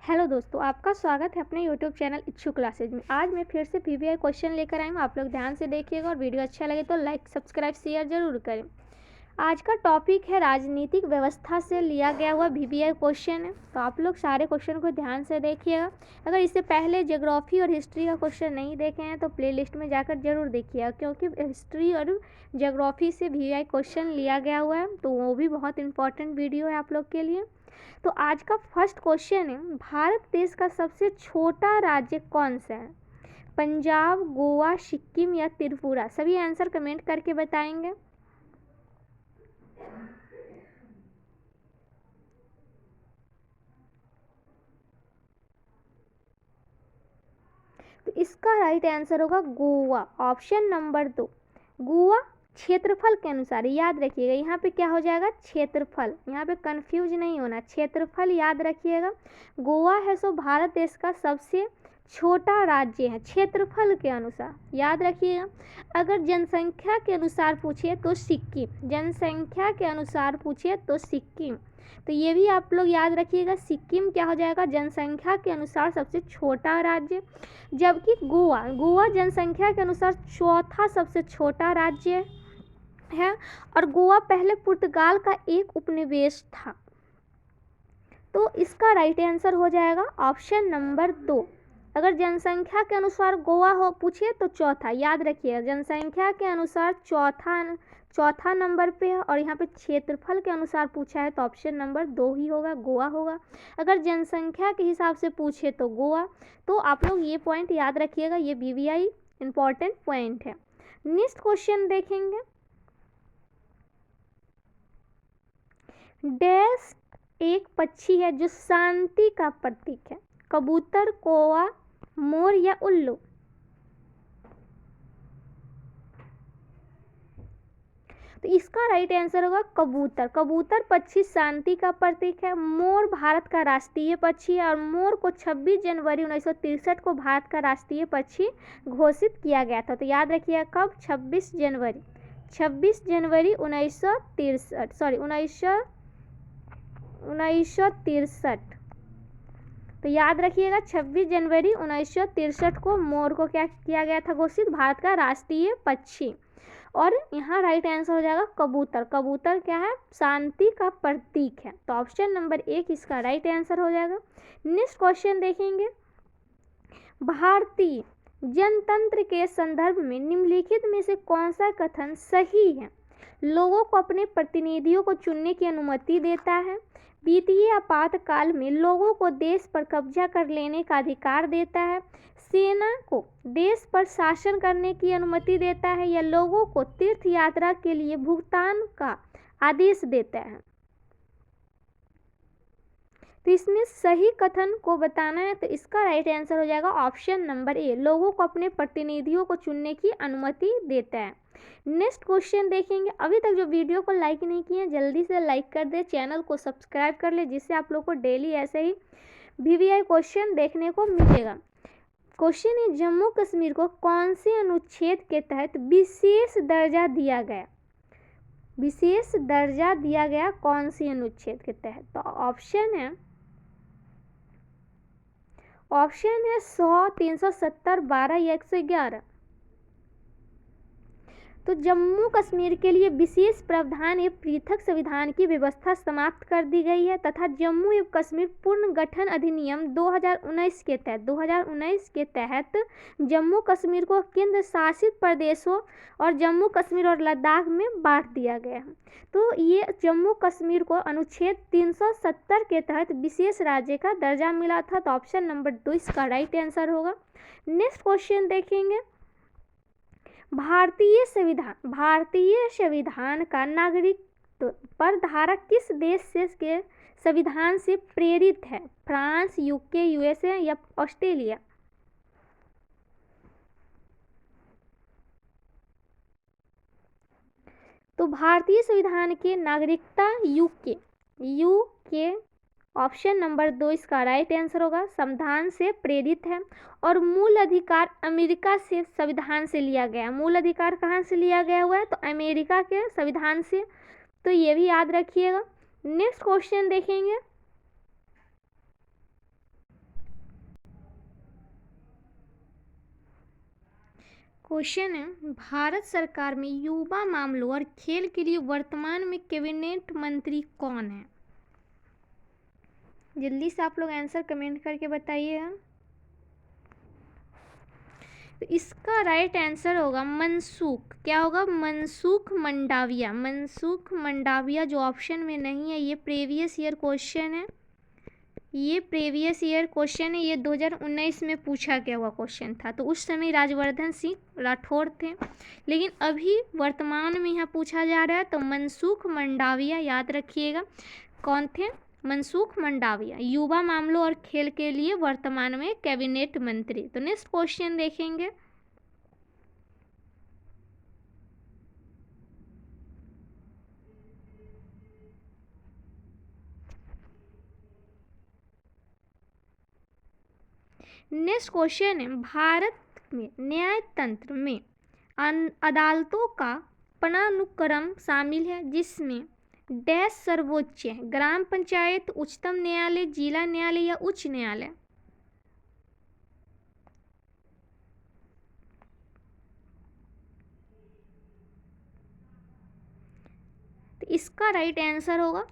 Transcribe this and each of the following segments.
Hello दोस्तों, आपका स्वागत है अपने यूट्यूब चैनल इच्छू क्लासेज में। आज मैं फिर से पीवीआई क्वेश्चन लेकर आई हूँ। आप लोग ध्यान से देखिएगा और वीडियो अच्छा लगे तो लाइक सब्सक्राइब शेयर जरूर करें। आज का टॉपिक है राजनीतिक व्यवस्था से लिया गया हुआ पीवीआई क्वेश्चन है, तो आप लोग सारे क्वेश्चन को ध्यान से देखिएगा। अगर इससे पहले ज्योग्राफी और हिस्ट्री का क्वेश्चन नहीं देखे हैं तो प्लेलिस्ट में जाकर जरूर देखिएगा, क्योंकि हिस्ट्री और ज्योग्राफी से पीवीआई क्वेश्चन लिया गया हुआ है, तो वो भी बहुत इंपॉर्टेंट वीडियो है आप लोग के लिए। तो आज का फर्स्ट क्वेश्चन है, भारत देश का सबसे छोटा राज्य कौन सा है? पंजाब, गोवा, सिक्किम या त्रिपुरा? सभी आंसर कमेंट करके बताएंगे। तो इसका राइट आंसर होगा गोवा, ऑप्शन नंबर 2 गोवा। क्षेत्रफल के अनुसार याद रखिएगा, यहाँ पे क्या हो जाएगा? क्षेत्रफल। यहाँ पे कंफ्यूज नहीं होना, क्षेत्रफल याद रखिएगा। गोवा है सो भारत देश का सबसे छोटा राज्य है क्षेत्रफल के अनुसार, याद रखिएगा। अगर जनसंख्या के अनुसार पूछिए तो सिक्किम, जनसंख्या के अनुसार पूछिए तो सिक्किम। तो ये भी आप लोग याद रखिएगा, सिक्किम क्या हो जाएगा? जनसंख्या के अनुसार सबसे छोटा राज्य। जबकि गोवा जनसंख्या के अनुसार चौथा सबसे छोटा राज्य है, और गोवा पहले पुर्तगाल का एक उपनिवेश था। तो इसका राइट आंसर हो जाएगा ऑप्शन नंबर 2। अगर जनसंख्या के अनुसार गोवा हो पूछिए तो चौथा, याद रखिए जनसंख्या के अनुसार चौथा नंबर पे है, और यहाँ पे क्षेत्रफल के अनुसार पूछा है तो ऑप्शन नंबर 2 ही होगा, गोवा होगा। अगर जनसंख्या के हिसाब से पूछे तो गोवा। तो आप लोग ये पॉइंट याद रखिएगा, ये पीवीआई इंपॉर्टेंट पॉइंट है। नेक्स्ट क्वेश्चन देखेंगे, डैश एक पक्षी है जो शांति का प्रतीक है? कबूतर, कौवा, मोर या उल्लू? तो इसका राइट आंसर होगा कबूतर। कबूतर पक्षी शांति का प्रतीक है। मोर भारत का राष्ट्रीय पक्षी है, और मोर को 26 जनवरी 1963 को भारत का राष्ट्रीय पक्षी घोषित किया गया था। तो याद रखिए कब? 26 जनवरी 1963। तो याद रखिएगा 26 जनवरी 1963 को मोर को क्या किया गया था घोषित? भारत का राष्ट्रीय पक्षी। और यहाँ राइट आंसर हो जाएगा कबूतर। कबूतर क्या है? शांति का प्रतीक है। तो ऑप्शन नंबर 1 इसका राइट आंसर हो जाएगा। नेक्स्ट क्वेश्चन देखेंगे, भारतीय जनतंत्र के संदर्भ में निम्नलिखित में से कौन सा कथन सही है? लोगों को अपने प्रतिनिधियों को चुनने की अनुमति देता है, वित्तीय आपातकाल में लोगों को देश पर कब्जा कर लेने का अधिकार देता है, सेना को देश पर शासन करने की अनुमति देता है, या लोगों को तीर्थ यात्रा के लिए भुगतान का आदेश देता है? तो इसमें सही कथन को बताना है, तो इसका राइट आंसर हो जाएगा ऑप्शन नंबर ए, लोगों को अपने प्रतिनिधियों को चुनने की अनुमति देता है। नेक्स्ट क्वेश्चन देखेंगे, अभी तक जो वीडियो को लाइक नहीं किए जल्दी से लाइक कर दे, चैनल को सब्सक्राइब कर ले, जिससे आप लोग को डेली ऐसे ही पीवीआई क्वेश्चन देखने को मिलेगा। क्वेश्चन है, जम्मू कश्मीर को कौन से अनुच्छेद के तहत विशेष दर्जा दिया गया? विशेष दर्जा दिया गया कौन सी अनुच्छेद के तहत? तो ऑप्शन है 100, 370, 12 या 111। तो जम्मू कश्मीर के लिए विशेष प्रावधान एवं पृथक संविधान की व्यवस्था समाप्त कर दी गई है, तथा जम्मू एवं कश्मीर पुनर्गठन अधिनियम 2019 के तहत जम्मू कश्मीर को केंद्र शासित प्रदेशों और जम्मू कश्मीर और लद्दाख में बांट दिया गया है। तो ये जम्मू कश्मीर को अनुच्छेद 370 के तहत विशेष राज्य का दर्जा मिला था। तो ऑप्शन नंबर 2 इसका राइट आंसर होगा। नेक्स्ट क्वेश्चन देखेंगे, भारतीय संविधान का नागरिकत्व पर धारा किस देश से के संविधान से प्रेरित है? फ्रांस, यूके, यूएसए या ऑस्ट्रेलिया? तो भारतीय संविधान के नागरिकता यूके ऑप्शन नंबर 2 इसका राइट आंसर होगा। संविधान से प्रेरित है, और मूल अधिकार अमेरिका से संविधान से लिया गया। मूल अधिकार कहाँ से लिया गया हुआ है? तो अमेरिका के संविधान से। तो ये भी याद रखिएगा। नेक्स्ट क्वेश्चन देखेंगे, क्वेश्चन है, भारत सरकार में युवा मामलों और खेल के लिए वर्तमान में कैबिनेट मंत्री कौन है? जल्दी से आप लोग आंसर कमेंट करके बताइएगा। तो इसका राइट आंसर होगा मनसुख। क्या होगा? मनसुख मंडाविया। मनसुख मंडाविया जो ऑप्शन में नहीं है, ये प्रीवियस ईयर क्वेश्चन है। ये प्रीवियस ईयर क्वेश्चन है, ये 2019 में पूछा गया हुआ क्वेश्चन था। तो उस समय राजवर्धन सिंह राठौर थे, लेकिन अभी वर्तमान में यहाँ पूछा जा रहा है। तो मनसुख मंडाविया याद रखिएगा। कौन थे? मनसुख मंडाविया, युवा मामलों और खेल के लिए वर्तमान में कैबिनेट मंत्री। तो नेक्स्ट क्वेश्चन देखेंगे। नेक्स्ट क्वेश्चन है, भारत में न्यायतंत्र में अदालतों का पदानुक्रम शामिल है जिसमें डैश सर्वोच्च है? ग्राम पंचायत, उच्चतम न्यायालय, जिला न्यायालय या उच्च न्यायालय? तो इसका राइट आंसर होगा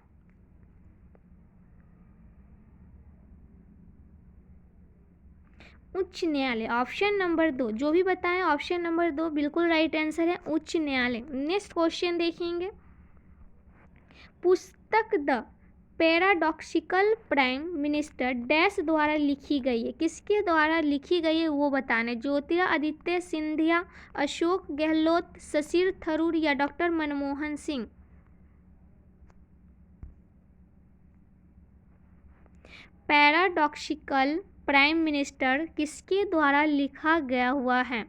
उच्च न्यायालय। ऑप्शन नंबर 2 जो भी बताएं, ऑप्शन नंबर 2 बिल्कुल राइट आंसर है, उच्च न्यायालय। नेक्स्ट क्वेश्चन देखेंगे। पुस्तक the paradoxical prime minister dash द्वारा लिखी गई है? किसके द्वारा लिखी गई है वो बताना। ज्योतिरादित्य सिंधिया, अशोक गहलोत, शशि थरूर या doctor Manmohan Singh? Paradoxical prime minister किसके द्वारा लिखा गया हुआ है?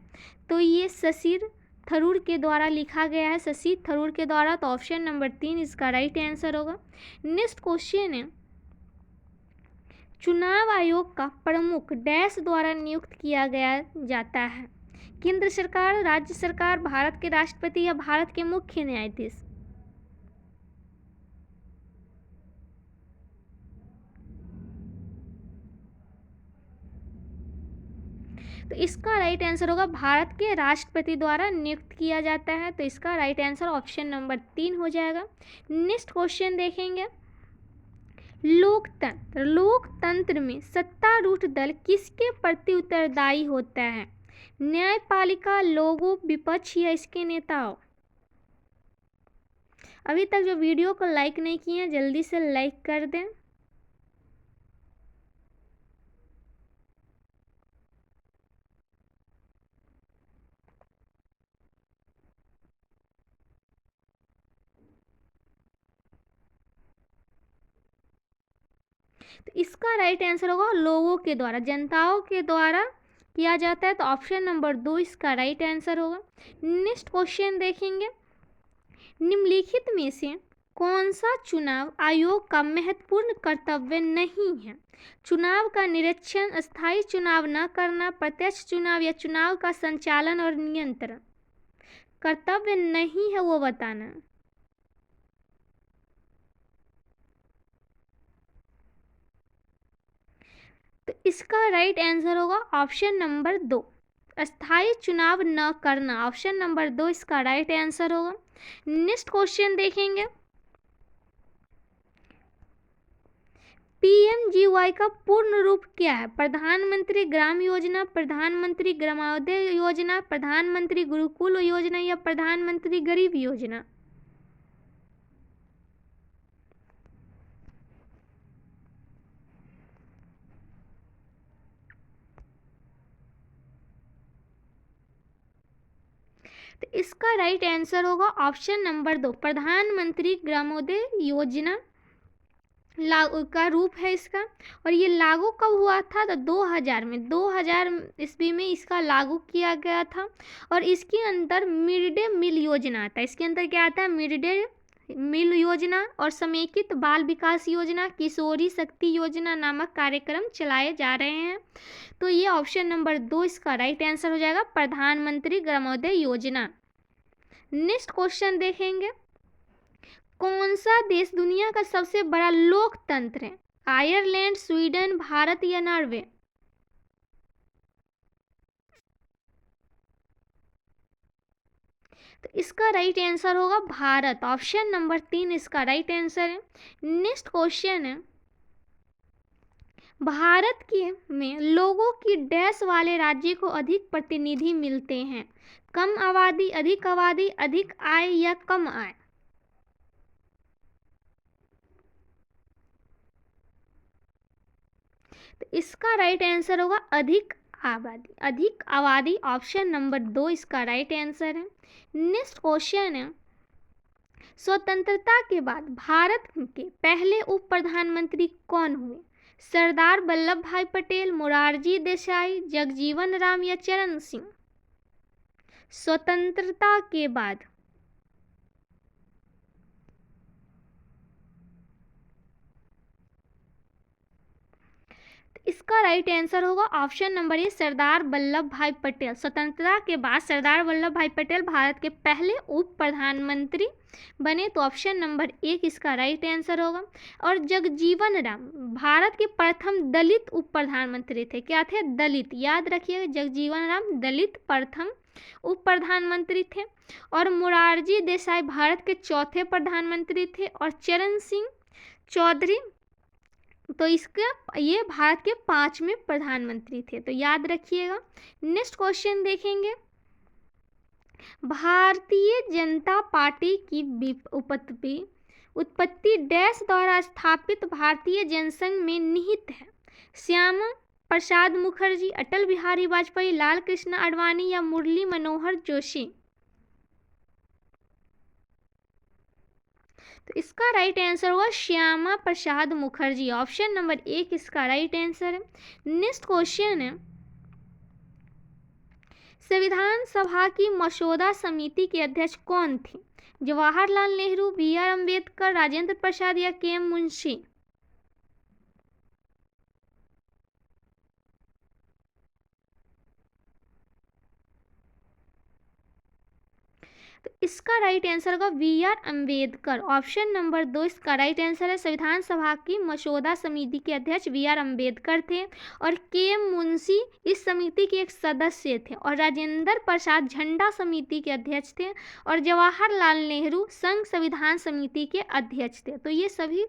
तो ये शशि थरूर के द्वारा लिखा गया है, शशि थरूर के द्वारा। तो ऑप्शन नंबर 3 इसका राइट आंसर होगा। नेक्स्ट क्वेश्चन है, चुनाव आयोग का प्रमुख डैश द्वारा नियुक्त किया गया जाता है? केंद्र सरकार, राज्य सरकार, भारत के राष्ट्रपति या भारत के मुख्य न्यायाधीश? तो इसका राइट आंसर होगा भारत के राष्ट्रपति द्वारा नियुक्त किया जाता है। तो इसका राइट आंसर ऑप्शन नंबर 3 हो जाएगा। नेक्स्ट क्वेश्चन देखेंगे। लोकतंत्र, लोकतंत्र में सत्तारूढ़ दल किसके प्रति उत्तरदायी होता है? न्यायपालिका, लोगों, विपक्ष या इसके नेताओं? अभी तक जो वीडियो को लाइक नहीं किए हैं जल्दी से लाइक कर दें। तो इसका राइट आंसर होगा लोगों के द्वारा, जनताओं के द्वारा किया जाता है। तो ऑप्शन नंबर 2 इसका राइट आंसर होगा। नेक्स्ट क्वेश्चन देखेंगे। निम्नलिखित में से कौन सा चुनाव आयोग का महत्वपूर्ण कर्तव्य नहीं है? चुनाव का निरीक्षण, स्थायी चुनाव न करना, प्रत्यक्ष चुनाव या चुनाव का संचालन और नियंत्रण? कर्तव्य नहीं है वो बताना। तो इसका राइट आंसर होगा ऑप्शन नंबर 2, स्थायी चुनाव न करना। ऑप्शन नंबर 2 इसका राइट आंसर होगा। नेक्स्ट क्वेश्चन देखेंगे। पीएमजीवाई का पूर्ण रूप क्या है? प्रधानमंत्री ग्राम योजना, प्रधानमंत्री ग्रामोदय योजना, प्रधानमंत्री गुरुकुल योजना या प्रधानमंत्री गरीब योजना? तो इसका राइट आंसर होगा ऑप्शन नंबर 2, प्रधानमंत्री ग्रामोदय योजना लागू का रूप है इसका। और ये लागू कब हुआ था? तो 2000 में, 2000 ईस्वी में इसका लागू किया गया था। और इसके अंदर मिड डे मील योजना आता है। इसके अंदर क्या आता है? मिड डे मील योजना और समेकित बाल विकास योजना, किशोरी शक्ति योजना नामक कार्यक्रम चलाए जा रहे हैं। तो ये ऑप्शन नंबर 2 इसका राइट आंसर हो जाएगा, प्रधानमंत्री ग्रामोदय योजना। नेक्स्ट क्वेश्चन देखेंगे। कौन सा देश दुनिया का सबसे बड़ा लोकतंत्र है? आयरलैंड, स्वीडन, भारत या नॉर्वे? तो इसका राइट आंसर होगा भारत। ऑप्शन नंबर 3 इसका राइट आंसर है। नेक्स्ट क्वेश्चन है, भारत के में लोगों की डैश वाले राज्य को अधिक प्रतिनिधि मिलते हैं? कम आबादी, अधिक आय या कम आय? तो इसका राइट आंसर होगा अधिक आबादी। ऑप्शन नंबर 2 इसका राइट आंसर है। नेक्स्ट क्वेश्चन है, स्वतंत्रता के बाद भारत के पहले उप प्रधानमंत्री कौन हुए? सरदार वल्लभ भाई पटेल, मोरारजी देसाई, जगजीवन राम या चरण सिंह? स्वतंत्रता के बाद इसका राइट आंसर होगा option number A, Sardar Vallabh भाई पटेल। स्वतंत्रता के बाद सरदार वल्लभ भाई पटेल भारत के पहले उप प्रधानमंत्री बने, तो ऑप्शन नंबर 1 इसका राइट आंसर होगा। और जगजीवन राम भारत के प्रथम दलित उप प्रधानमंत्री थे। क्या थे? दलित। याद रखिएगा, जगजीवन राम दलित प्रथम उप प्रधानमंत्री थे। और मोरारजी देसाई भारत के चौथे प्रधानमंत्री थे। और चरण सिंह चौधरी तो इसका ये भारत के 5वें प्रधानमंत्री थे, तो याद रखिएगा। नेक्स्ट क्वेश्चन देखेंगे, भारतीय जनता पार्टी की उत्पत्ति डैश द्वारा स्थापित भारतीय जनसंघ में निहित है? श्यामा प्रसाद मुखर्जी, अटल बिहारी वाजपेयी, लाल कृष्ण आडवाणी या मुरली मनोहर जोशी? तो इसका राइट आंसर होगा श्यामा प्रसाद मुखर्जी। ऑप्शन नंबर 1 इसका राइट आंसर है। नेक्स्ट क्वेश्चन है, संविधान सभा की मसौदा समिति के अध्यक्ष कौन थे? जवाहरलाल नेहरू, बी.आर. अम्बेडकर, राजेंद्र प्रसाद या के.एम. मुंशी? तो इसका राइट आंसर होगा बी.आर. अम्बेडकर। ऑप्शन नंबर 2 इसका राइट आंसर है। संविधान सभा की मसौदा समिति के अध्यक्ष बी.आर. अम्बेडकर थे और के.एम. मुंशी इस समिति के एक सदस्य थे। और राजेंद्र प्रसाद झंडा समिति के अध्यक्ष थे। और जवाहरलाल नेहरू संघ संविधान समिति के अध्यक्ष थे। तो ये सभी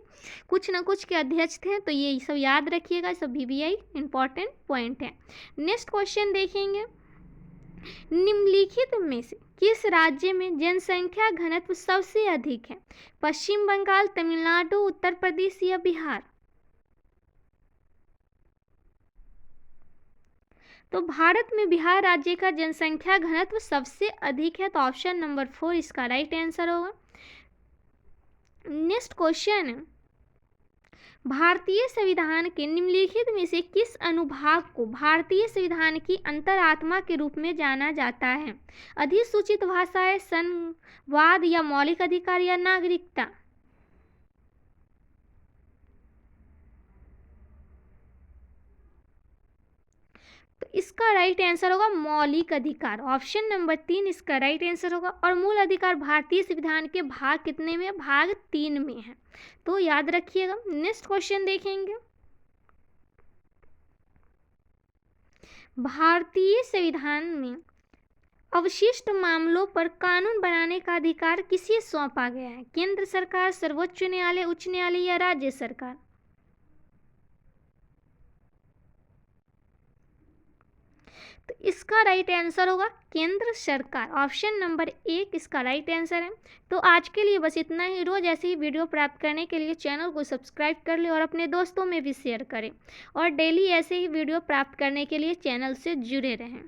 कुछ न कुछ के अध्यक्ष थे, तो ये सब याद रखिएगा, सब VVI इंपॉर्टेंट पॉइंट है। नेक्स्ट क्वेश्चन देखेंगे, निम्नलिखित में से किस राज्य में जनसंख्या घनत्व सबसे अधिक है? पश्चिम बंगाल, तमिलनाडु, उत्तर प्रदेश या बिहार? तो भारत में बिहार राज्य का जनसंख्या घनत्व सबसे अधिक है, तो ऑप्शन नंबर 4 इसका राइट आंसर होगा। नेक्स्ट क्वेश्चन है, भारतीय संविधान के निम्नलिखित में से किस अनुभाग को भारतीय संविधान की अंतरात्मा के रूप में जाना जाता है? अधिसूचित भाषाएं, संवाद या मौलिक अधिकार या नागरिकता? तो इसका राइट आंसर होगा मौलिक अधिकार। ऑप्शन नंबर 3 इसका राइट आंसर होगा। और मूल अधिकार भारतीय संविधान के भाग कितने में? भाग 3 में है, तो याद रखिएगा। नेक्स्ट क्वेश्चन देखेंगे, भारतीय संविधान में अवशिष्ट मामलों पर कानून बनाने का अधिकार किसे सौंपा गया है? केंद्र सरकार, सर्वोच्च न्यायालय, उच्च न्यायालय या राज्य सरकार? तो इसका राइट आंसर होगा केंद्र सरकार। ऑप्शन नंबर 1 इसका राइट आंसर है। तो आज के लिए बस इतना ही। रोज ऐसे ही वीडियो प्राप्त करने के लिए चैनल को सब्सक्राइब कर ले और अपने दोस्तों में भी शेयर करें। और डेली ऐसे ही वीडियो प्राप्त करने के लिए चैनल से जुड़े रहें।